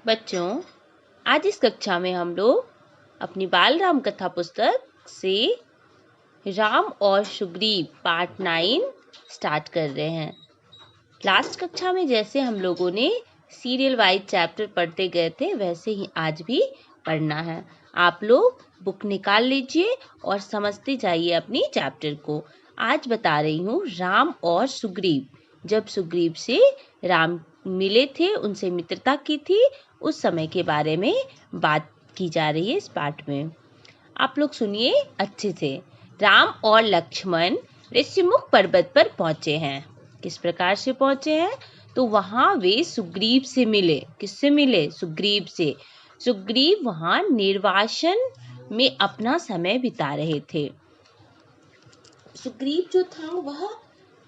बच्चों, आज इस कक्षा में हम लोग अपनी बाल राम कथा पुस्तक से राम और सुग्रीव पार्ट 9 स्टार्ट कर रहे हैं। लास्ट कक्षा में जैसे हम लोगों ने सीरियल वाइज चैप्टर पढ़ते गए थे, वैसे ही आज भी पढ़ना है। आप लोग बुक निकाल लीजिए और समझते जाइए अपनी चैप्टर को। आज बता रही हूँ राम और सुग्रीव। जब सुग्रीव से राम मिले थे, उनसे मित्रता की थी, उस समय के बारे में बात की जा रही है इस पाठ में। आप लोग सुनिए अच्छे से। राम और लक्ष्मण ऋषिमुख पर्वत पर पहुंचे हैं। किस प्रकार से पहुंचे हैं? तो वहां वे सुग्रीव से मिले। किससे मिले? सुग्रीव से। सुग्रीव वहां निर्वासन में अपना समय बिता रहे थे। सुग्रीव जो था वह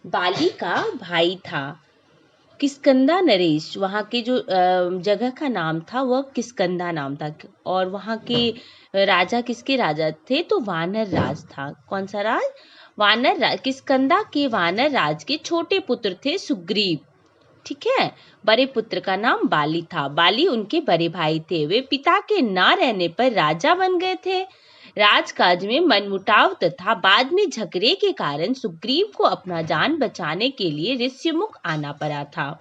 बाली का भाई था। किष्किंधा नरेश वहाँ के जो जगह का नाम था वह किष्किंधा नाम था। और वहाँ के राजा किसके राजा थे? तो वानर राज था। कौन सा राज? वानर राज। किष्किंधा के वानर राज के छोटे पुत्र थे सुग्रीव। ठीक है। बड़े पुत्र का नाम बाली था। बाली उनके बड़े भाई थे। वे पिता के ना रहने पर राजा बन गए थे। राजकाज में मनमुटाव तथा बाद में झगड़े के कारण सुग्रीव को अपना जान बचाने के लिए ऋषिमुख आना पड़ा था।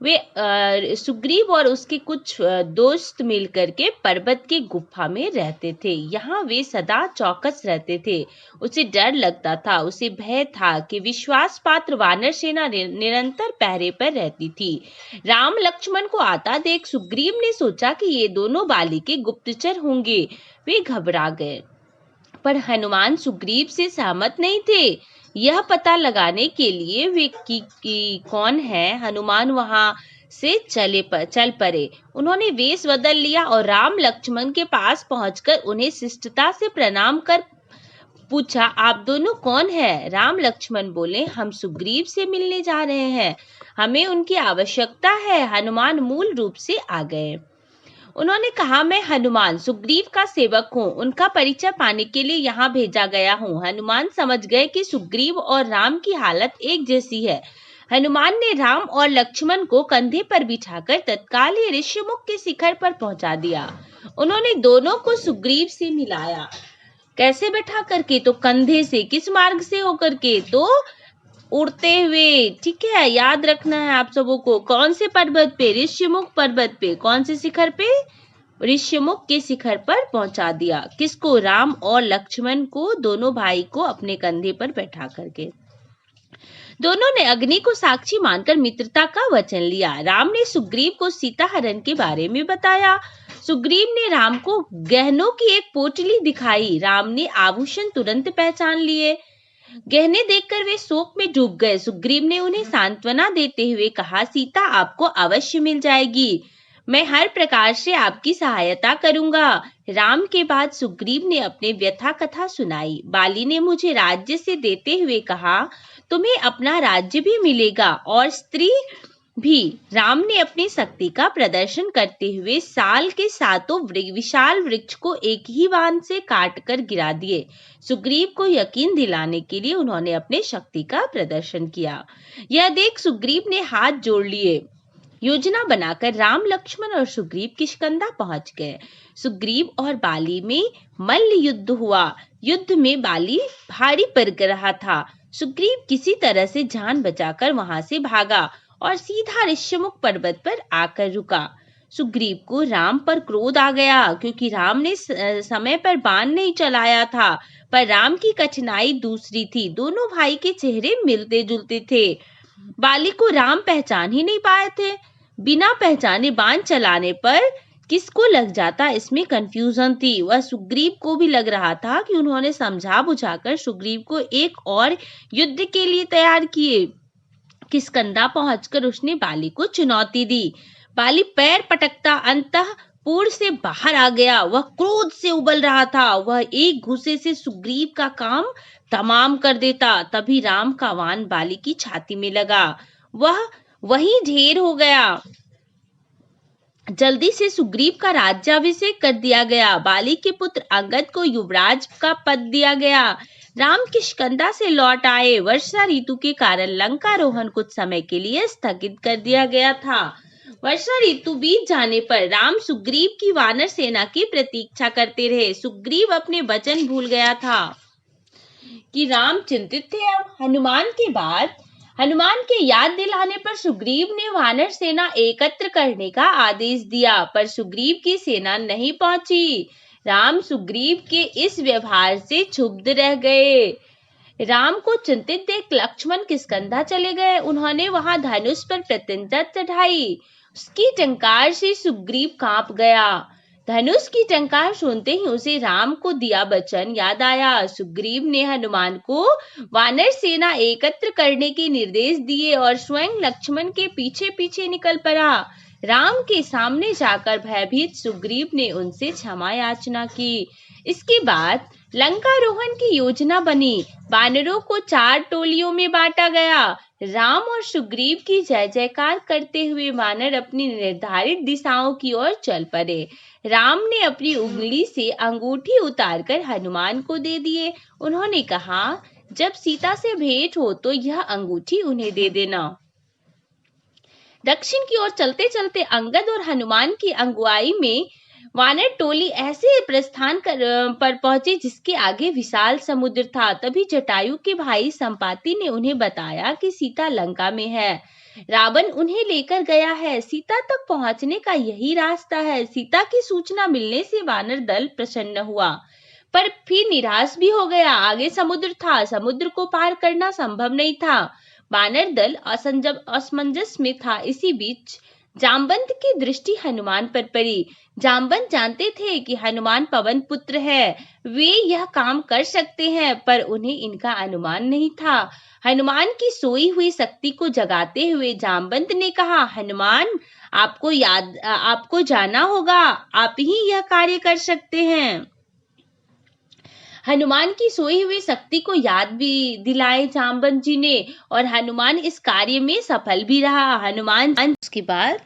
वे सुग्रीव और उसके कुछ दोस्त मिलकर के पर्वत की गुफा में रहते थे। यहाँ वे सदा चौकस रहते थे। उसे डर लगता था, उसे भय था कि विश्वास पात्र वानर सेना निरंतर पहरे पर रहती थी। राम लक्ष्मण को आता देख सुग्रीव ने सोचा कि ये दोनों बाली के गुप्तचर होंगे। वे घबरा गए, पर हनुमान सुग्रीव से सहमत नहीं थे। यह पता लगाने के लिए वे कि कौन है, हनुमान वहां से चल पड़े। उन्होंने वेश बदल लिया और राम लक्ष्मण के पास पहुंचकर उन्हें शिष्टता से प्रणाम कर पूछा, आप दोनों कौन है? राम लक्ष्मण बोले, हम सुग्रीव से मिलने जा रहे हैं, हमें उनकी आवश्यकता है। हनुमान मूल रूप से आ गए। उन्होंने कहा, मैं हनुमान सुग्रीव का सेवक हूँ, उनका परिचय पाने के लिए यहाँ भेजा गया हूँ। हनुमान समझ गए कि सुग्रीव और राम की हालत एक जैसी है। हनुमान ने राम और लक्ष्मण को कंधे पर बिठाकर तत्काल ही ऋषिमुख के शिखर पर पहुंचा दिया। उन्होंने दोनों को सुग्रीव से मिलाया। कैसे बैठा करके? तो कंधे से। किस मार्ग से होकर के? तो उड़ते हुए। ठीक है, याद रखना है आप सबों को। कौन से पर्वत पे? ऋषिमुख पर्वत पे। कौन से शिखर पे? ऋषिमुख के शिखर पर पहुंचा दिया। किसको? राम और लक्ष्मण को, दोनों भाई को अपने कंधे पर बैठा करके। दोनों ने अग्नि को साक्षी मानकर मित्रता का वचन लिया। राम ने सुग्रीव को सीता हरण के बारे में बताया। सुग्रीव ने राम को गहनों की एक पोटली दिखाई। राम ने आभूषण तुरंत पहचान लिए। गहने देखकर वे शोक में डूब गए। सुग्रीव ने उन्हें सांत्वना देते हुए कहा, सीता आपको अवश्य मिल जाएगी, मैं हर प्रकार से आपकी सहायता करूंगा। राम के बाद सुग्रीव ने अपने व्यथा कथा सुनाई। बाली ने मुझे राज्य से देते हुए कहा, तुम्हें अपना राज्य भी मिलेगा और स्त्री भी। राम ने अपनी शक्ति का प्रदर्शन करते हुए साल के सातों विशाल वृक्ष को एक ही बाण से काट कर गिरा दिए। सुग्रीव को यकीन दिलाने के लिए उन्होंने अपने शक्ति का प्रदर्शन किया। यह देख सुग्रीव ने हाथ जोड़ लिए। योजना बनाकर राम लक्ष्मण और सुग्रीव किष्किंधा पहुंच गए। सुग्रीव और बाली में मल्ल युद्ध हुआ। युद्ध में बाली भारी पड़ रहा था। सुग्रीव किसी तरह से जान बचाकर वहां से भागा और सीधा ऋषिमुख पर्वत पर आकर रुका। सुग्रीव को राम पर क्रोध आ गया, क्योंकि राम ने समय पर बाण नहीं चलाया था। पर राम की कठिनाई दूसरी थी। दोनों भाई के चेहरे मिलते जुलते थे। बाली को राम पहचान ही नहीं पाए थे। बिना पहचाने बाण चलाने पर किसको लग जाता, इसमें कंफ्यूजन थी। वह सुग्रीव को भी लग रहा था कि उन्होंने समझा बुझाकर सुग्रीव को एक और युद्ध के लिए तैयार किए। किष्किंधा पहुंचकर उसने बाली को चुनौती दी। बाली पैर पटकता अंतःपुर से बाहर आ गया। वह क्रोध से उबल रहा था। वह एक घूंसे से सुग्रीव का काम तमाम कर देता। तभी राम का बाण बाली की छाती में लगा। वह वहीं ढेर हो गया। जल्दी से सुग्रीव का राज्याभिषेक कर दिया गया। बाली के पुत्र अंगद को युवराज का पद दिया गया। राम किष्किंधा से लौट आए। वर्षा ऋतु के कारण लंकारोहण कुछ समय के लिए स्थगित कर दिया गया था। वर्षा ऋतु बीत जाने पर राम सुग्रीव की वानर सेना की प्रतीक्षा करते रहे। सुग्रीव अपने वचन भूल गया था कि राम चिंतित थे। अब हनुमान के याद दिलाने पर सुग्रीव ने वानर सेना एकत्र करने का आदेश दिया, पर सुग्रीव की सेना नहीं पहुंची। राम सुग्रीव के इस व्यवहार से क्षुब्ध रह गए। राम को चिंतित देख लक्ष्मण किष्किंधा चले गए। उन्होंने वहां धनुष पर प्रत्यंचा चढ़ाई। उसकी टंकार से सुग्रीव कांप गया। धनुष की टंकार सुनते ही उसे राम को दिया वचन याद आया। सुग्रीव ने हनुमान को वानर सेना एकत्र करने के निर्देश दिए और स्वयं लक्ष्मण के पीछे पीछे निकल पड़ा। राम के सामने जाकर भयभीत सुग्रीव ने उनसे क्षमा याचना की। इसके बाद लंकारोहण की योजना बनी। वानरों को 4 टोलियों में बांटा गया। राम और सुग्रीव की जय जयकार करते हुए वानर अपनी निर्धारित दिशाओं की ओर चल पड़े। राम ने अपनी उंगली से अंगूठी उतारकर हनुमान को दे दिए। उन्होंने कहा, जब सीता से भेंट हो तो यह अंगूठी उन्हें दे देना। दक्षिण की ओर चलते चलते अंगद और हनुमान की अगुवाई में वानर टोली ऐसे प्रस्थान पर पहुंचे जिसके आगे विशाल समुद्र था। तभी जटायु के भाई संपाति ने उन्हें बताया कि सीता लंका में है। रावण उन्हें लेकर गया है। सीता तक पहुंचने का यही रास्ता है। सीता की सूचना मिलने से वानर दल प्रसन्न हुआ, पर फिर निराश भी हो गया। आगे समुद्र था, समुद्र को पार करना संभव नहीं था। वानर दल असमंजस में था। इसी बीच जामवंत की दृष्टि हनुमान पर पड़ी। जामवंत जानते थे कि हनुमान पवन पुत्र है, वे यह काम कर सकते हैं, पर उन्हें इनका अनुमान नहीं था। हनुमान की सोई हुई शक्ति को जगाते हुए जामवंत ने कहा, हनुमान, आपको जाना होगा, आप ही यह कार्य कर सकते हैं। हनुमान की सोई हुई शक्ति को याद भी दिलाए जामवंत जी ने, और हनुमान इस कार्य में सफल भी रहा। उसके बाद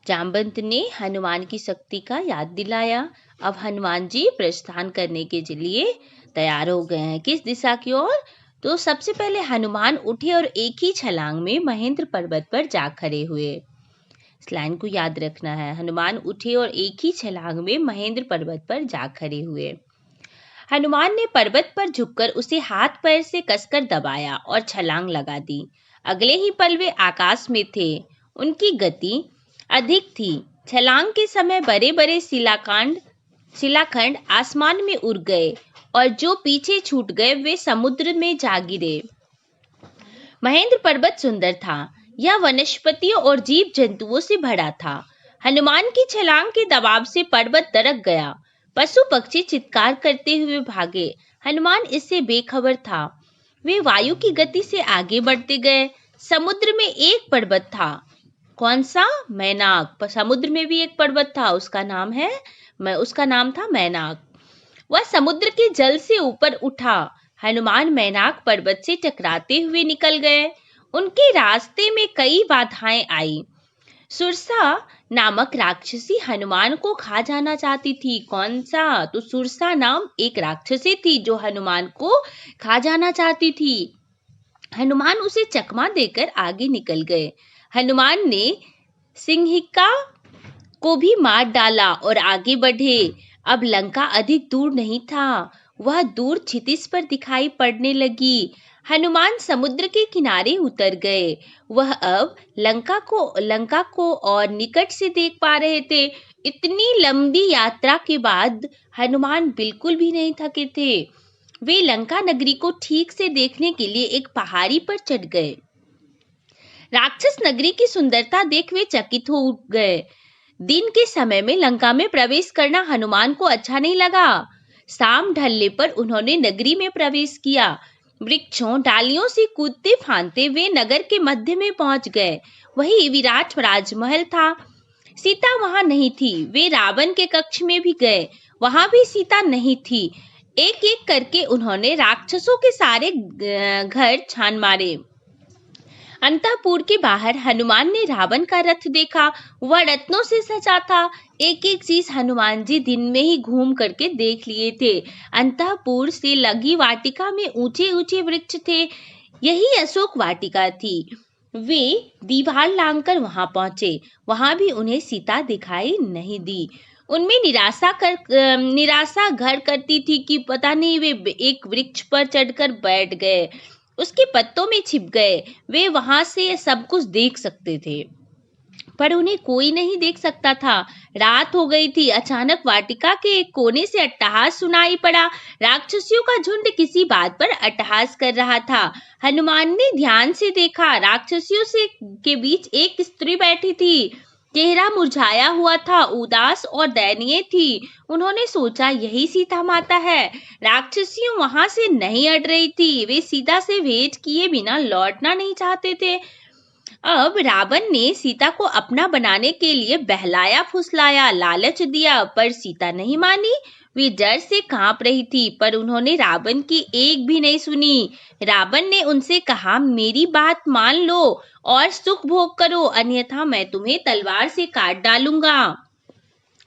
जामवंत ने हनुमान की शक्ति का याद दिलाया। अब हनुमान जी प्रस्थान करने के लिए तैयार हो गए हैं। किस दिशा की ओर? तो सबसे पहले हनुमान उठे और एक ही छलांग में महेंद्र पर्वत पर जा खड़े हुए। इस लाइन को याद रखना है। हनुमान उठे और एक ही छलांग में महेंद्र पर्वत पर जा खड़े हुए। हनुमान ने पर्वत पर झुककर उसे हाथ पैर से कसकर दबाया और छलांग लगा दी। अगले ही पल वे आकाश में थे। उनकी गति अधिक थी। छलांग के समय बड़े बड़े शिलाखंड आसमान में उड़ गए और जो पीछे छूट गए वे समुद्र में जा गिरे। महेंद्र पर्वत सुंदर था। यह वनस्पतियों और जीव जंतुओं से भरा था। हनुमान की छलांग के दबाव से पर्वत दरक गया। पशु पक्षी चित्कार करते हुए भागे। हनुमान इससे बेखबर था। वे वायु की गति से आगे बढ़ते गए। समुद्र में एक पर्वत था। कौन सा? मैनाक। समुद्र में भी एक पर्वत था, उसका नाम था मैनाक। वह समुद्र के जल से ऊपर उठा। हनुमान मैनाक पर्वत से टकराते हुए निकल गए। उनके रास्ते में कई बाधाएं आई। सुरसा नामक राक्षसी हनुमान को खा जाना चाहती थी। कौन सा? तो सुरसा नाम एक राक्षसी थी जो हनुमान को खा जाना चाहती थी। हनुमान उसे चकमा देकर आगे निकल गए। हनुमान ने सिंहिका को भी मार डाला और आगे बढ़े। अब लंका अधिक दूर नहीं था, वह दूर क्षितिज पर दिखाई पड़ने लगी। हनुमान समुद्र के किनारे उतर गए। वह अब लंका को और निकट से देख पा रहे थे। इतनी लंबी यात्रा के बाद हनुमान बिल्कुल भी नहीं थके थे। वे लंका नगरी को ठीक से देखने के लिए एक पहाड़ी पर चढ़ गए। राक्षस नगरी की सुंदरता देख वे चकित हो गए। दिन के समय में लंका में प्रवेश करना हनुमान को अच्छा नहीं लगा। शाम ढलने पर उन्होंने नगरी में प्रवेश किया। वृक्षों डालियों से कूदते फांदते वे नगर के मध्य में पहुंच गए। वही विराट राजमहल था। सीता वहां नहीं थी। वे रावण के कक्ष में भी गए, वहां भी सीता नहीं थी। एक एक करके उन्होंने राक्षसों के सारे घर छान मारे। अंतःपुर के बाहर हनुमान ने रावण का रथ देखा। वह रत्नों से सजा था। एक एक चीज हनुमान जी दिन में ही घूम करके देख लिए थे। अंतःपुर से लगी वाटिका में ऊंचे ऊंचे वृक्ष थे। यही अशोक वाटिका थी। वे दीवार लांघकर वहां पहुंचे। वहां भी उन्हें सीता दिखाई नहीं दी। उनमें निराशा घर करती थी कि पता नहीं वे एक वृक्ष पर चढ़कर बैठ गए, उसके पत्तों में छिप गए। वे वहां से सब कुछ देख सकते थे, पर उन्हें कोई नहीं देख सकता था। रात हो गई थी। अचानक वाटिका के एक कोने से अट्टहास सुनाई पड़ा। राक्षसियों का झुंड किसी बात पर अट्टहास कर रहा था। हनुमान ने ध्यान से देखा। राक्षसियों से के बीच एक स्त्री बैठी थी। चेहरा मुरझाया हुआ था, उदास और दयनीय थी। उन्होंने सोचा, यही सीता माता है। राक्षसियों वहां से नहीं हट रही थी। वे सीता से भेंट किए बिना लौटना नहीं चाहते थे। अब रावण ने सीता को अपना बनाने के लिए बहलाया फुसलाया, लालच दिया, पर सीता नहीं मानी। वे डर से कांप रही थी, पर उन्होंने रावण की एक भी नहीं सुनी। रावण ने उनसे कहा, मेरी बात मान लो और सुख भोग करो, अन्यथा मैं तुम्हें तलवार से काट डालूंगा।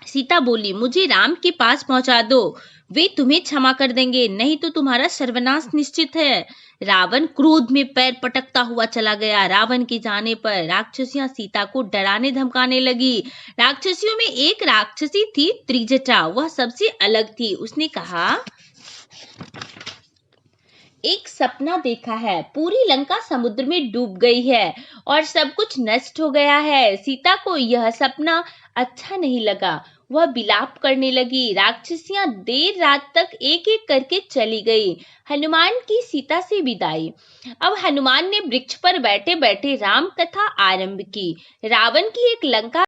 सीता बोली, मुझे राम के पास पहुंचा दो, वे तुम्हें क्षमा कर देंगे, नहीं तो तुम्हारा सर्वनाश निश्चित है। रावण क्रोध में पैर पटकता हुआ चला गया। रावण के जाने पर राक्षसियां सीता को डराने धमकाने लगी। राक्षसियों में एक राक्षसी थी त्रिजटा, वह सबसे अलग थी। उसने कहा, एक सपना देखा है, पूरी लंका समुद्र में डूब गई है और सब कुछ नष्ट हो गया है। सीता को यह सपना अच्छा नहीं लगा, वह विलाप करने लगी। राक्षसियां देर रात तक एक एक करके चली गई। हनुमान की सीता से विदाई। अब हनुमान ने वृक्ष पर बैठे बैठे राम कथा आरंभ की। रावण की एक लंका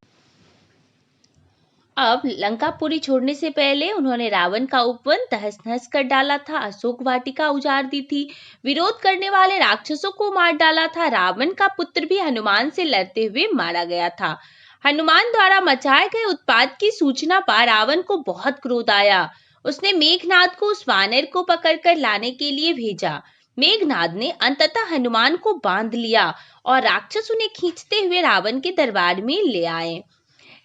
अब लंकापुरी छोड़ने से पहले उन्होंने रावण का उपवन तहस नहस कर डाला था, अशोक वाटिका उजाड़ दी थी, विरोध करने वाले राक्षसों को मार डाला था। रावण का पुत्र भी हनुमान से लड़ते हुए मारा गया था। हनुमान द्वारा मचाए गए उत्पात की सूचना पर रावण को बहुत क्रोध आया। उसने मेघनाद को उस वानर को पकड़कर लाने के लिए भेजा। मेघनाद ने अंततः हनुमान को बांध लिया और राक्षस उन्हें खींचते हुए रावण के दरबार में ले आए।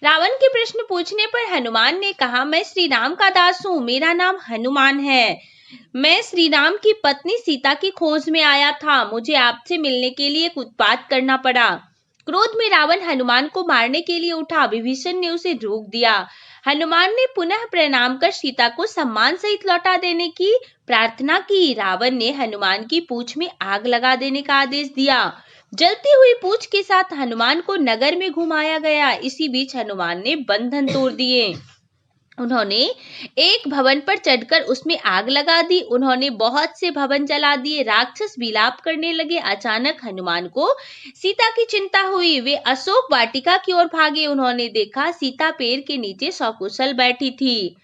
रावण के प्रश्न पूछने पर हनुमान ने कहा, मैं श्री राम का दास हूँ, मेरा नाम हनुमान है। मैं श्री राम की पत्नी सीता की खोज में आया था। मुझे आपसे मिलने के लिए एक उत्पात करना पड़ा। क्रोध में रावण हनुमान को मारने के लिए उठा। विभीषण ने उसे रोक दिया। हनुमान ने पुनः प्रणाम कर सीता को सम्मान सहित लौटा देने की प्रार्थना की। रावण ने हनुमान की पूंछ में आग लगा देने का आदेश दिया। जलती हुई पूंछ के साथ हनुमान को नगर में घुमाया गया। इसी बीच हनुमान ने बंधन तोड़ दिए। उन्होंने एक भवन पर चढ़कर उसमें आग लगा दी। उन्होंने बहुत से भवन जला दिए। राक्षस विलाप करने लगे। अचानक हनुमान को सीता की चिंता हुई। वे अशोक वाटिका की ओर भागे। उन्होंने देखा सीता पेड़ के नीचे सकुशल बैठी थी।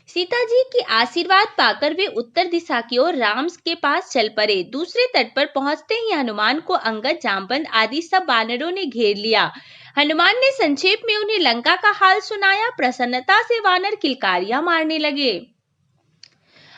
सीता जी की आशीर्वाद पाकर वे उत्तर दिशा की ओर राम के पास चल पड़े। दूसरे तट पर पहुंचते ही हनुमान को अंगद, जामवंत आदि सब वानरों ने घेर लिया। हनुमान ने संक्षेप में उन्हें लंका का हाल सुनाया। प्रसन्नता से वानर किलकारियां मारने लगे।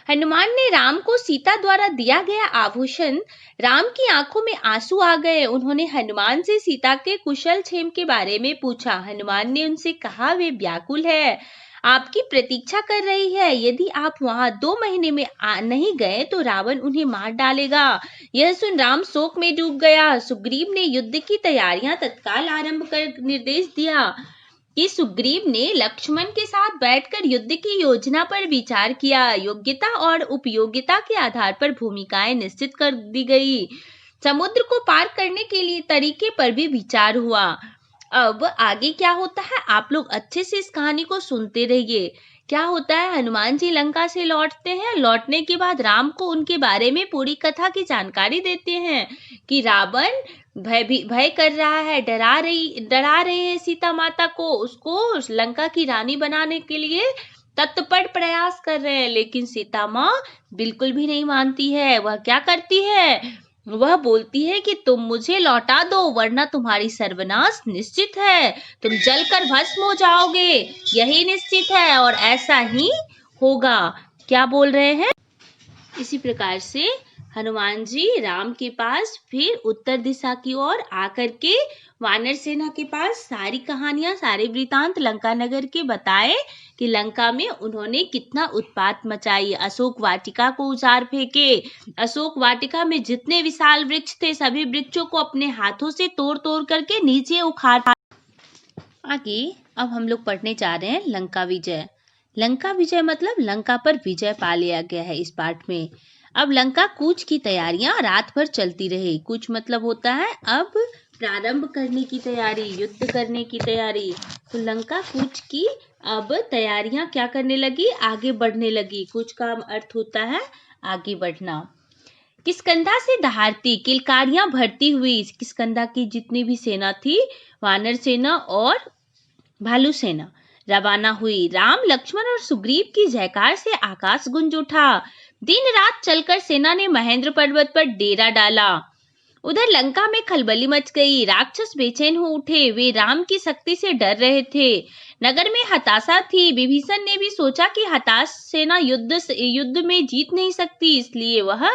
हनुमान ने राम को सीता द्वारा दिया गया आभूषण। राम की आंखों में आंसू आ गए। उन्होंने हनुमान से सीता के कुशल क्षेम के बारे में पूछा। हनुमान ने उनसे कहा, वे व्याकुल है, आपकी प्रतीक्षा कर रही है। यदि आप वहां 2 महीने में नहीं गए तो रावण उन्हें मार डालेगा। यह सुन राम शोक में डूब गया। सुग्रीव ने युद्ध की तैयारियां तत्काल आरंभ कर निर्देश दिया कि सुग्रीव ने लक्ष्मण के साथ बैठकर युद्ध की योजना पर विचार किया। योग्यता और उपयोगिता के आधार पर भूमिकाएं निश्चित कर दी गई। समुद्र को पार करने के लिए तरीके पर भी विचार हुआ। अब आगे क्या होता है, आप लोग अच्छे से इस कहानी को सुनते रहिए। क्या होता है, हनुमान जी लंका से लौटते हैं। लौटने के बाद राम को उनके बारे में पूरी कथा की जानकारी देते हैं कि रावण भय कर रहा है, डरा रहे हैं सीता माता को। उसको लंका की रानी बनाने के लिए तत्पर प्रयास कर रहे हैं, लेकिन सीता माँ बिल्कुल भी नहीं मानती है। वह क्या करती है, वह बोलती है कि तुम मुझे लौटा दो, वरना तुम्हारी सर्वनाश निश्चित है, तुम जलकर भस्म हो जाओगे, यही निश्चित है और ऐसा ही होगा। क्या बोल रहे हैं? इसी प्रकार से हनुमान जी राम के पास फिर उत्तर दिशा की ओर आकर के वानर सेना के पास सारी कहानियां, सारे वृतांत लंका नगर के बताए कि लंका में उन्होंने कितना उत्पात मचाई, अशोक वाटिका को उजाड़ फेंके, अशोक वाटिका में जितने विशाल वृक्ष थे सभी वृक्षों को अपने हाथों से तोड़ तोड़ करके नीचे उखाड़। आगे अब हम लोग पढ़ने जा रहे हैं लंका विजय। लंका विजय मतलब लंका पर विजय पा लिया गया है इस पाठ में। अब लंका कूच की तैयारियां रात भर चलती रही। कूच मतलब होता है अब प्रारंभ करने की तैयारी, युद्ध करने की तैयारी। तो लंका कूच की अब तैयारियां क्या करने लगी, आगे बढ़ने लगी। कूच का अर्थ होता है आगे बढ़ना। किष्किंधा से दहाड़ती किलकारियां भरती हुई किष्किंधा की जितनी भी सेना थी, वानर सेना और भालू सेना रवाना हुई। राम लक्ष्मण और सुग्रीव की जयकार से आकाश गूंज उठा। दिन रात चलकर सेना ने महेंद्र पर्वत पर डेरा डाला। उधर लंका में खलबली मच गई। राक्षस बेचैन हो उठे, वे राम की शक्ति से डर रहे थे। नगर में हताशा थी। विभीषण ने भी सोचा कि हताश सेना युद्ध में जीत नहीं सकती, इसलिए वह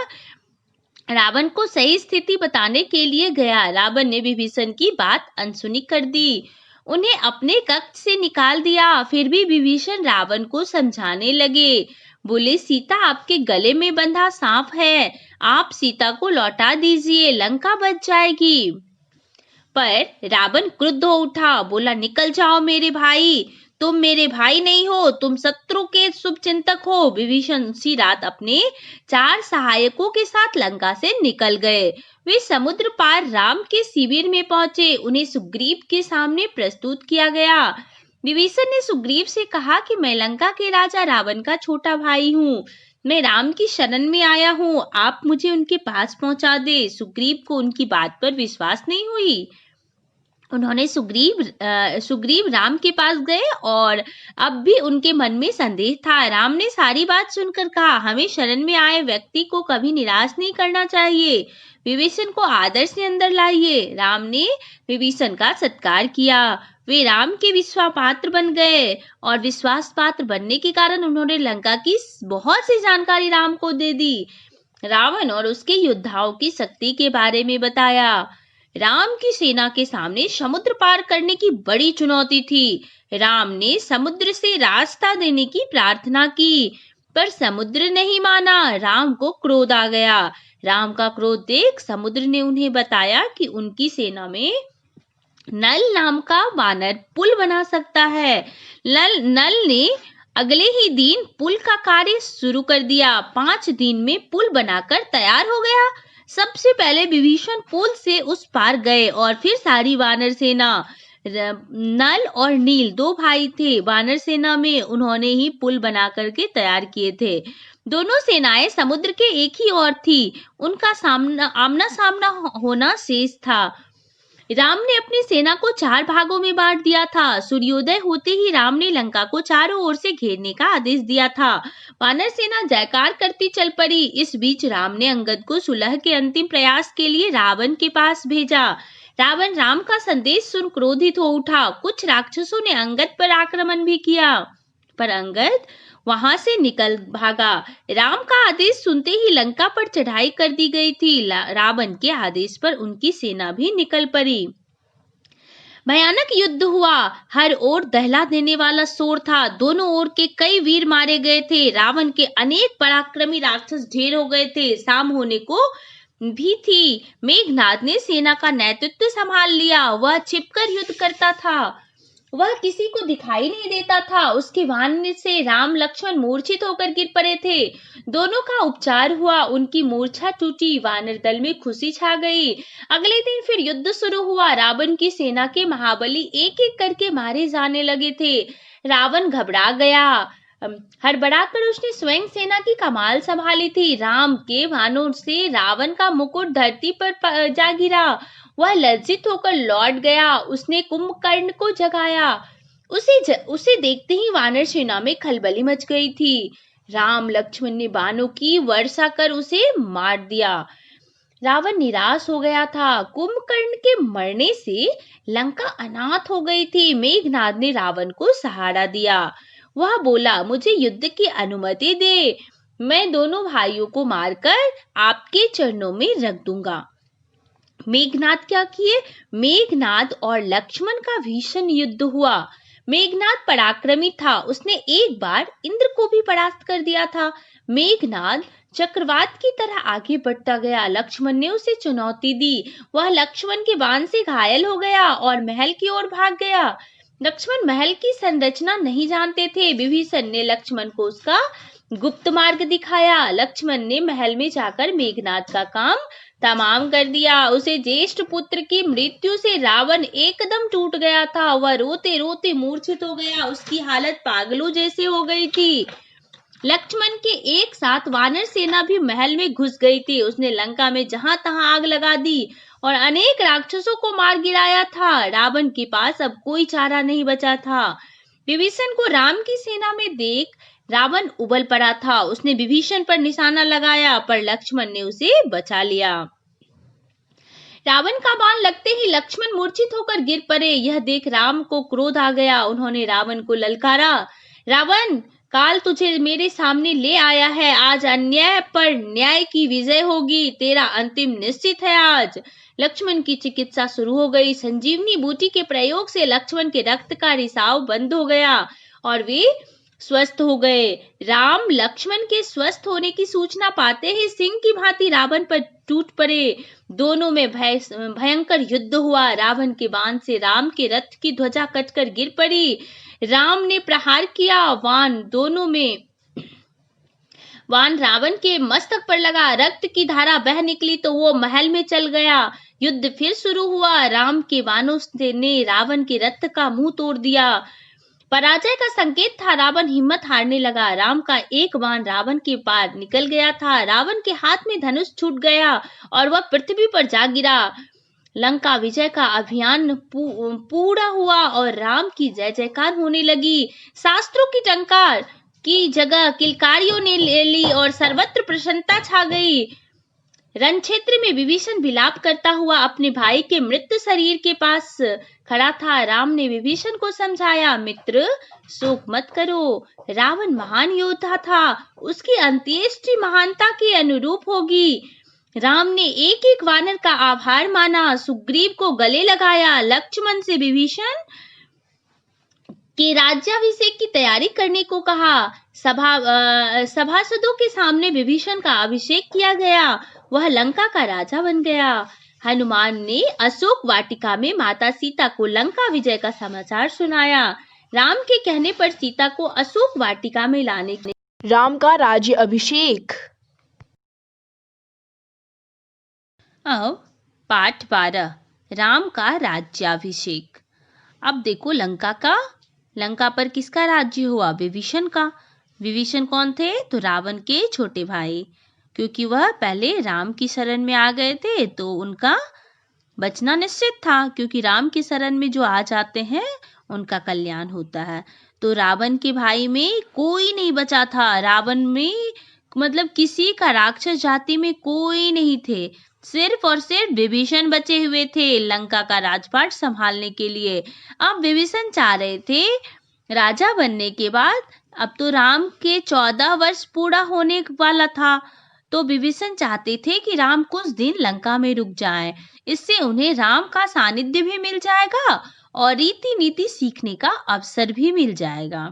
रावण को सही स्थिति बताने के लिए गया। रावण ने विभीषण की बात अनसुनी कर दी, उन्हें अपने कक्ष से निकाल दिया। फिर भी विभीषण रावण को समझाने लगे, बोले सीता आपके गले में बंधा सांप है, आप सीता को लौटा दीजिए, लंका बच जाएगी। पर रावण क्रुद्ध हो उठा, बोला निकल जाओ मेरे भाई, तुम मेरे भाई नहीं हो, तुम शत्रु के शुभ चिंतक हो। विभीषण उसी रात अपने 4 सहायकों के साथ लंका से निकल गए। वे समुद्र पार राम के शिविर में पहुंचे। उन्हें सुग्रीव के सामने प्रस्तुत किया गया। विभीषण ने सुग्रीव से कहा कि मैं लंका के राजा रावण का छोटा भाई हूँ, मैं राम की शरण में आया हूँ, आप मुझे उनके पास पहुंचा दे। सुग्रीव को उनकी बात पर विश्वास नहीं हुई। उन्होंने सुग्रीव राम के पास गए और अब भी उनके मन में संदेह था। राम ने सारी बात सुनकर कहा, हमें शरण में आए व्यक्ति को कभी निराश नहीं करना चाहिए, विभीषण को आदर से अंदर लाइए। राम ने विभीषण का सत्कार किया। वे राम के विश्वास पात्र बन गए और विश्वास पात्र बनने के कारण उन्होंने लंका की बहुत सी जानकारी राम को दे दी। रावण और उसके योद्धाओं की शक्ति के बारे में बताया। राम की सेना के सामने समुद्र पार करने की बड़ी चुनौती थी। राम ने समुद्र से रास्ता देने की प्रार्थना की, पर समुद्र नहीं माना। राम को क्रोध आ गया। राम का क्रोध देख समुद्र ने उन्हें बताया कि उनकी सेना में नल नाम का वानर पुल बना सकता है। नल ने अगले ही दिन पुल का कार्य शुरू कर दिया। 5 दिन में पुल बनाकर तैयार हो गया। सबसे पहले विभीषण पुल से उस पार गए और फिर सारी वानर सेना। नल और नील 2 भाई थे वानर सेना में, उन्होंने ही पुल बना करके तैयार किए थे। दोनों सेनाएं समुद्र के एक ही ओर थी, उनका आमना सामना होना शेष था। राम ने अपनी सेना को 4 भागों में बांट दिया था। सूर्योदय होते ही राम ने लंका को चारों ओर से घेरने का आदेश दिया था। वानर सेना जयकार करती चल पड़ी। इस बीच राम ने अंगद को सुलह के अंतिम प्रयास के लिए रावण के पास भेजा। रावण राम का संदेश सुन क्रोधित हो उठा। कुछ राक्षसों ने अंगद पर आक्रमण भी किया, पर अंगद वहां से निकल भागा। राम का आदेश सुनते ही लंका पर चढ़ाई कर दी गई थी। रावण के आदेश पर उनकी सेना भी निकल पड़ी। भयानक युद्ध हुआ। हर ओर दहला देने वाला शोर था। दोनों ओर के कई वीर मारे गए थे। रावण के अनेक पराक्रमी राक्षस ढेर हो गए थे। शाम होने को भी थी। मेघनाद ने सेना का नेतृत्व संभाल लिया। वह छिपकर युद्ध करता था, वह किसी को दिखाई नहीं देता था। उसके वाहन से राम लक्ष्मण मूर्छित होकर गिर पड़े थे। दोनों का उपचार हुआ, उनकी मूर्छा टूटी। वानर दल में खुशी छा गई। अगले दिन फिर युद्ध शुरू हुआ। रावण की सेना के महाबली एक एक करके मारे जाने लगे थे। रावण घबरा गया। हड़बड़ाकर उसने स्वयं सेना की कमान संभाली थी। राम के बाणों से रावण का मुकुट धरती पर जा गिरा। वह लज्जित होकर लौट गया। उसने कुंभकर्ण को जगाया। उसे देखते ही वानर सेना में खलबली मच गई थी। राम लक्ष्मण ने बाणों की वर्षा कर उसे मार दिया। रावण निराश हो गया था। कुंभकर्ण के मरने से लंका अनाथ हो गई थी। मेघनाद ने रावण को सहारा दिया। वह बोला, मुझे युद्ध की अनुमति दे। मैं दोनों भाइयों को मारकर आपके चरणों में रख दूंगा। मेघनाद क्या किए? मेघनाद और लक्ष्मण का भीषण युद्ध हुआ। मेघनाद पराक्रमी था, उसने एक बार इंद्र को भी परास्त कर दिया था। मेघनाद चक्रवात की तरह आगे बढ़ता गया। लक्ष्मण ने उसे चुनौती दी। वह लक्ष्मण के बाण से घायल हो गया और महल की ओर भाग गया। लक्ष्मण महल की संरचना नहीं जानते थे। विभीषण ने लक्ष्मण को उसका गुप्त मार्ग दिखाया। लक्ष्मण ने महल में जाकर मेघनाद का काम तमाम कर दिया। उसे ज्येष्ठ पुत्र की मृत्यु से रावण एकदम टूट गया था। वह रोते रोते मूर्छित हो गया। उसकी हालत पागलों जैसे हो गई थी। लक्ष्मण के एक साथ वानर सेना भी महल में घुस गई थी। उसने लंका में जहां तहां आग लगा दी और अनेक राक्षसों को मार गिराया था। रावण के पास अब कोई चारा नहीं बचा था। विभीषण को राम की सेना में देख रावण उबल पड़ा था। उसने विभीषण पर निशाना लगाया, पर लक्ष्मण ने उसे बचा लिया। रावण का बाण लगते ही लक्ष्मण मूर्छित होकर गिर पड़े। यह देख राम को क्रोध आ गया। उन्होंने रावण को ललकारा, रावण, काल तुझे मेरे सामने ले आया है। आज अन्याय पर न्याय की विजय होगी। तेरा अंतिम निश्चित है आज। लक्ष्मण की चिकित्सा शुरू हो गई। संजीवनी बूटी के प्रयोग से लक्ष्मण के रक्त का रिसाव बंद हो गया और वे स्वस्थ हो गए। राम लक्ष्मण के स्वस्थ होने की सूचना पाते ही सिंह की भांति रावण पर टूट पड़े। दोनों में भयंकर युद्ध हुआ। रावण के बाण से राम के रथ की ध्वजा कटकर गिर पड़ी। राम ने प्रहार किया। वान रावण के मस्तक पर लगा। रक्त की धारा बह निकली तो वो महल में चल गया। युद्ध फिर शुरू हुआ। राम के बाणों ने रावण के रथ का मुंह तोड़ दिया। पराजय का संकेत था। रावण हिम्मत हारने लगा। राम का एक बाण रावण के पार निकल गया था। रावण के हाथ में धनुष छूट गया और वह पृथ्वी पर जा गिरा। लंका विजय का अभियान पूरा हुआ और राम की जय जयकार होने लगी। शास्त्रों की टंकार की जगह किलकारियों ने ले ली और सर्वत्र प्रसन्नता छा गई। रण क्षेत्र में विभीषण विलाप करता हुआ अपने भाई के मृत शरीर के पास खड़ा था। राम ने विभीषण को समझाया, मित्र, शोक मत करो। रावण महान योद्धा था। उसकी अंत्येष्टि महानता के अनुरूप होगी। राम ने एक एक वानर का आभार माना, सुग्रीव को गले लगाया, लक्ष्मण से विभीषण के राज्याभिषेक की तैयारी करने को कहा। सभासदों के सामने विभीषण का अभिषेक किया गया। वह लंका का राजा बन गया। हनुमान ने अशोक वाटिका में माता सीता को लंका विजय का समाचार सुनाया। राम के कहने पर सीता को अशोक वाटिका में लाने के राम का राज्य अभिषेक। अब पाठ 12 राम का राज्याभिषेक। अब देखो लंका पर किसका राज्य हुआ? विभीषण का। विभीषण कौन थे? तो रावण के छोटे भाई। क्योंकि वह पहले राम की शरण में आ गए थे तो उनका बचना निश्चित था, क्योंकि राम की शरण में जो आ जाते हैं उनका कल्याण होता है। तो रावण के भाई में कोई नहीं बचा था। रावण में मतलब किसी का राक्षस जाति में कोई नहीं थे। सिर्फ और सिर्फ विभीषण बचे हुए थे लंका का राजपाट संभालने के लिए। अब विभीषण चाह रहे थे राजा बनने के बाद, अब तो राम के 14 वर्ष पूरा होने वाला था, तो विभीषण चाहते थे कि राम कुछ दिन लंका में रुक जाएं। इससे उन्हें राम का सानिध्य भी मिल जाएगा और रीति नीति सीखने का अवसर भी मिल जाएगा।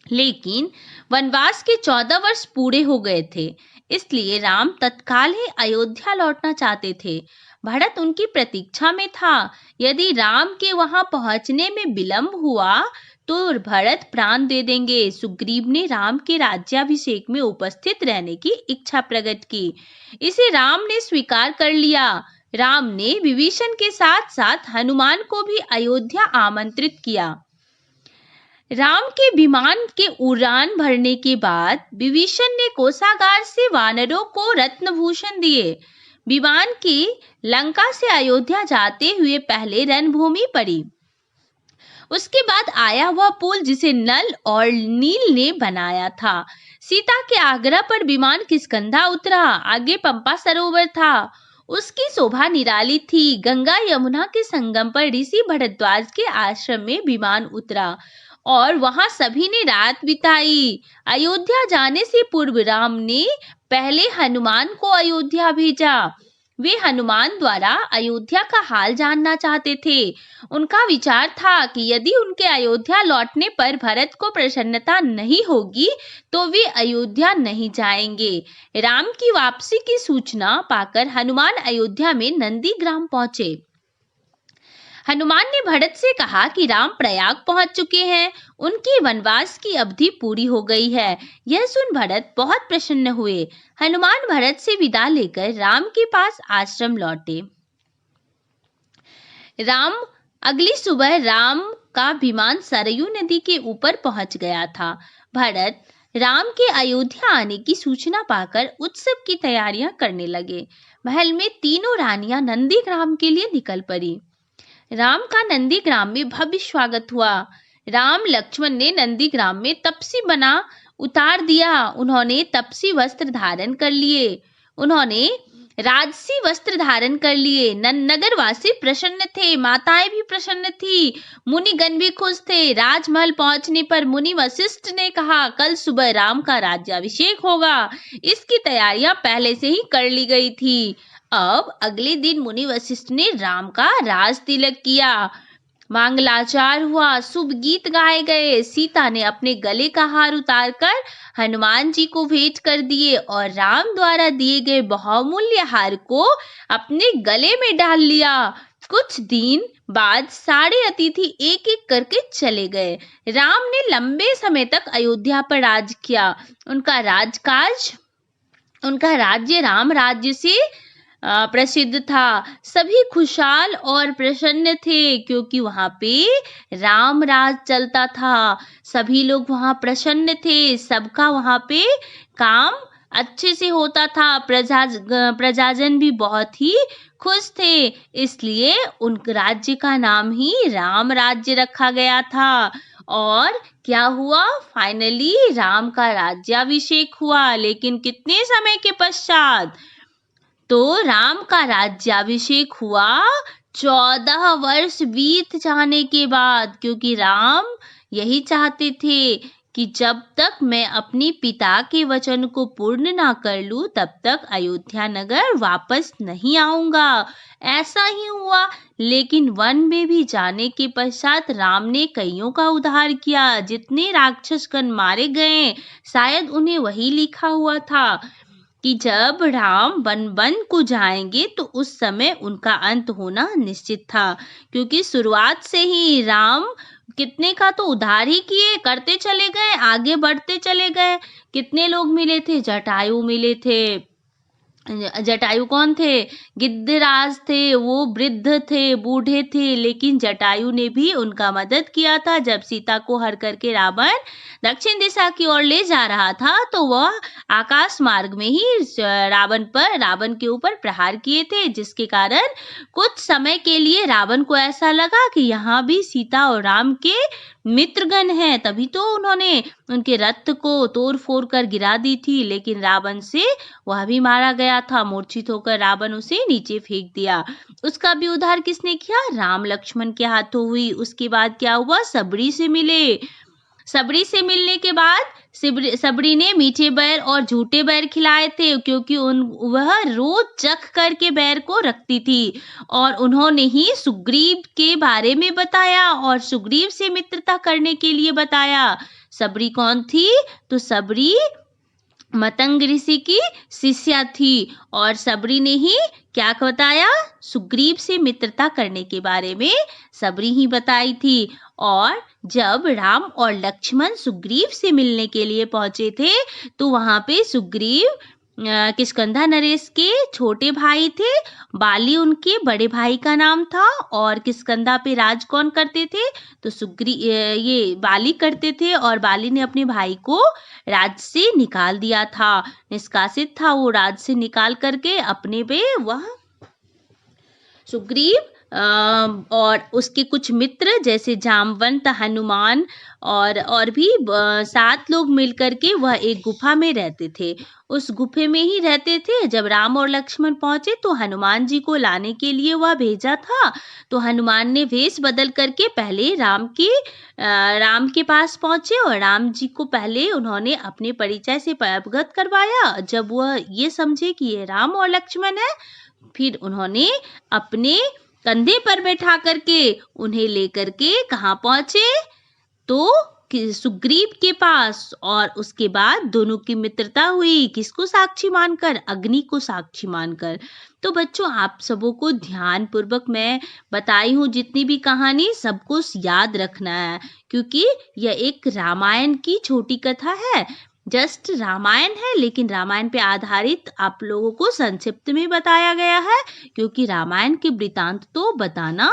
लेकिन वनवास के 14 वर्ष पूरे हो गए थे, इसलिए राम तत्काल ही अयोध्या लौटना चाहते थे। भरत उनकी प्रतीक्षा में था। यदि राम के वहां पहुंचने में विलंब हुआ तो भरत प्राण दे देंगे। सुग्रीव ने राम के राज्याभिषेक में उपस्थित रहने की इच्छा प्रकट की। इसे राम ने स्वीकार कर लिया। राम ने विभीषण के साथ साथ हनुमान को भी अयोध्या आमंत्रित किया। राम के विमान के उड़ान भरने के बाद विभीषण ने कोषागार से वानरों को रत्नभूषण दिए। विमान की लंका से अयोध्या जाते हुए पहले रणभूमि पड़ी। उसके बाद आया वह पुल जिसे नल और नील ने बनाया था। सीता के आग्रह पर विमान किष्किंधा उतरा। आगे पंपा सरोवर था। उसकी शोभा निराली थी। गंगा यमुना के संगम पर ऋषि भरद्वाज के आश्रम में विमान उतरा और वहां सभी ने रात बिताई। अयोध्या जाने से पूर्व राम ने पहले हनुमान को अयोध्या भेजा। वे हनुमान द्वारा अयोध्या का हाल जानना चाहते थे। उनका विचार था कि यदि उनके अयोध्या लौटने पर भरत को प्रसन्नता नहीं होगी तो वे अयोध्या नहीं जाएंगे। राम की वापसी की सूचना पाकर हनुमान अयोध्या में नंदीग्राम पहुंचे। हनुमान ने भरत से कहा कि राम प्रयाग पहुंच चुके हैं, उनकी वनवास की अवधि पूरी हो गई है। यह सुन भरत बहुत प्रसन्न हुए। हनुमान भरत से विदा लेकर राम के पास आश्रम लौटे। अगली सुबह राम का विमान सरयू नदी के ऊपर पहुंच गया था। भरत राम के अयोध्या आने की सूचना पाकर उत्सव की तैयारियां करने लगे। महल में तीनों रानियां नंदीग्राम के लिए निकल पड़ी। राम का नंदीग्राम में भव्य स्वागत हुआ। राम लक्ष्मण ने नंदीग्राम में तपसी बना उतार दिया। उन्होंने तपसी वस्त्र धारण कर लिए। उन्होंने राजसी वस्त्र धारण कर लिए। नगरवासी प्रसन्न थे, माताएं भी प्रसन्न थी, मुनिगण भी खुश थे। राजमहल पहुंचने पर मुनि वशिष्ठ ने कहा, कल सुबह राम का राज्याभिषेक होगा। इसकी तैयारियां पहले से ही कर ली गई थी। अब अगले दिन मुनि वशिष्ठ ने राम का राज तिलक किया। मंगलाचार हुआ, शुभ गीत गाए गए। सीता ने अपने गले का हार उतारकर हनुमान जी को भेंट कर दिए और राम द्वारा दिए गए बहुमूल्य हार को अपने गले में डाल लिया। कुछ दिन बाद सारे अतिथि एक एक करके चले गए। राम ने लंबे समय तक अयोध्या पर राज किया। उनका राज्य राम राज्य से प्रसिद्ध था। सभी खुशहाल और प्रसन्न थे क्योंकि वहां पे राम राज चलता था। सभी लोग वहां प्रसन्न थे। सबका वहां पे काम अच्छे से होता था। प्रजाजन भी बहुत ही खुश थे। इसलिए उन राज्य का नाम ही राम राज्य रखा गया था। और क्या हुआ? फाइनली राम का राज्याभिषेक हुआ। लेकिन कितने समय के पश्चात? तो राम का राज्याभिषेक हुआ 14 वर्ष बीत जाने के बाद, क्योंकि राम यही चाहते थे कि जब तक मैं अपने पिता के वचन को पूर्ण ना कर लूं तब तक अयोध्या नगर वापस नहीं आऊंगा। ऐसा ही हुआ। लेकिन वन में भी जाने के पश्चात राम ने कईयों का उद्धार किया। जितने राक्षसगण मारे गए शायद उन्हें वही लिखा हुआ था कि जब राम वन को जाएंगे तो उस समय उनका अंत होना निश्चित था, क्योंकि शुरुआत से ही राम कितने का तो उद्धार ही किए, करते चले गए, आगे बढ़ते चले गए। कितने लोग मिले थे? जटायु मिले थे। जटायु कौन थे? गिद्धराज थे। वो वृद्ध थे, बूढ़े थे, लेकिन जटायु ने भी उनका मदद किया था। जब सीता को हर करके रावण दक्षिण दिशा की ओर ले जा रहा था तो वह आकाश मार्ग में ही रावण के ऊपर प्रहार किए थे, जिसके कारण कुछ समय के लिए रावण को ऐसा लगा कि यहाँ भी सीता और राम के मित्रगण हैं, तभी तो उन्होंने उनके रथ को तोड़ फोड़ कर गिरा दी थी। लेकिन रावण से वह भी मारा गया था। मूर्छित होकर रावण उसे नीचे फेंक दिया। उसका भी उद्धार किसने किया? राम लक्ष्मण के हाथों हुई। उसके बाद क्या हुआ? सबरी से मिले। सबरी से मिलने के बाद सबरी ने मीठे बैर और झूठे बैर खिलाए थे, क्योंकि वह रोज चख करके बैर को रखती थी। और उन्होंने ही सुग्रीव के बारे में बताया और सुग्रीव से मित्रता करने के लिए बताया। सबरी कौन थी? तो सबरी मतंग ऋषि की शिष्या थी और सबरी ने ही क्या बताया? सुग्रीव से मित्रता करने के बारे में सबरी ही बताई थी। और जब राम और लक्ष्मण सुग्रीव से मिलने के लिए पहुंचे थे तो वहां पे सुग्रीव किष्किंधा नरेश के छोटे भाई थे। बाली उनके बड़े भाई का नाम था। और किष्किंधा पे राज कौन करते थे? तो ये बाली करते थे। और बाली ने अपने भाई को राज से निकाल दिया था, निष्कासित था वो राज से निकाल करके। अपने पे वह सुग्रीव और उसके कुछ मित्र जैसे जामवंत, हनुमान और भी 7 लोग मिलकर के वह एक गुफा में रहते थे। उस गुफे में ही रहते थे। जब राम और लक्ष्मण पहुंचे तो हनुमान जी को लाने के लिए वह भेजा था। तो हनुमान ने वेश बदल करके पहले राम के पास पहुंचे और राम जी को पहले उन्होंने अपने परिचय से अवगत करवाया। जब वह ये समझे कि ये राम और लक्ष्मण है, फिर उन्होंने अपने कंधे पर बैठा करके उन्हें लेकर के कहाँ पहुंचे, तो सुग्रीव के पास। और उसके बाद दोनों की मित्रता हुई, किसको साक्षी मानकर? अग्नि को साक्षी मानकर। तो बच्चों, आप सबों को ध्यान पूर्वक मैं बताई हूँ जितनी भी कहानी, सबको याद रखना है, क्योंकि यह एक रामायण की छोटी कथा है। जस्ट रामायण है, लेकिन रामायण पे आधारित आप लोगों को संक्षिप्त में बताया गया है, क्योंकि रामायण के वृतांत तो बताना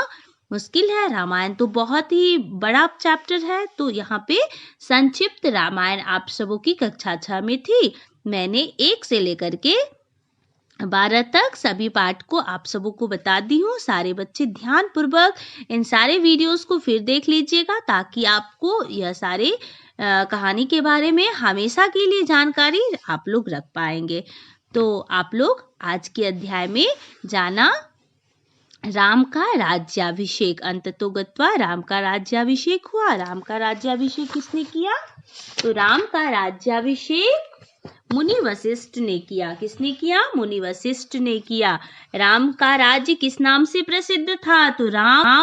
मुश्किल है। रामायण तो बहुत ही बड़ा चैप्टर है। तो यहाँ पे संक्षिप्त रामायण आप सबों की कक्षा 6 में थी। मैंने 1 से लेकर के 12 तक सभी पाठ को आप सबों को बता दी हूँ। सारे बच्चे ध्यान पूर्वक इन सारे वीडियोस को फिर देख लीजिएगा, ताकि आपको यह सारे कहानी के बारे में हमेशा के लिए जानकारी आप लोग रख पाएंगे। तो आप लोग आज के अध्याय में जाना, राम का राज्याभिषेक। अंततो गत्वा राम का राज्याभिषेक हुआ। राम का राज्याभिषेक किसने किया? तो राम का राज्याभिषेक मुनि वशिष्ठ ने किया। किसने किया? मुनि वशिष्ठ ने किया। राम का राज्य किस नाम से प्रसिद्ध था? तो राम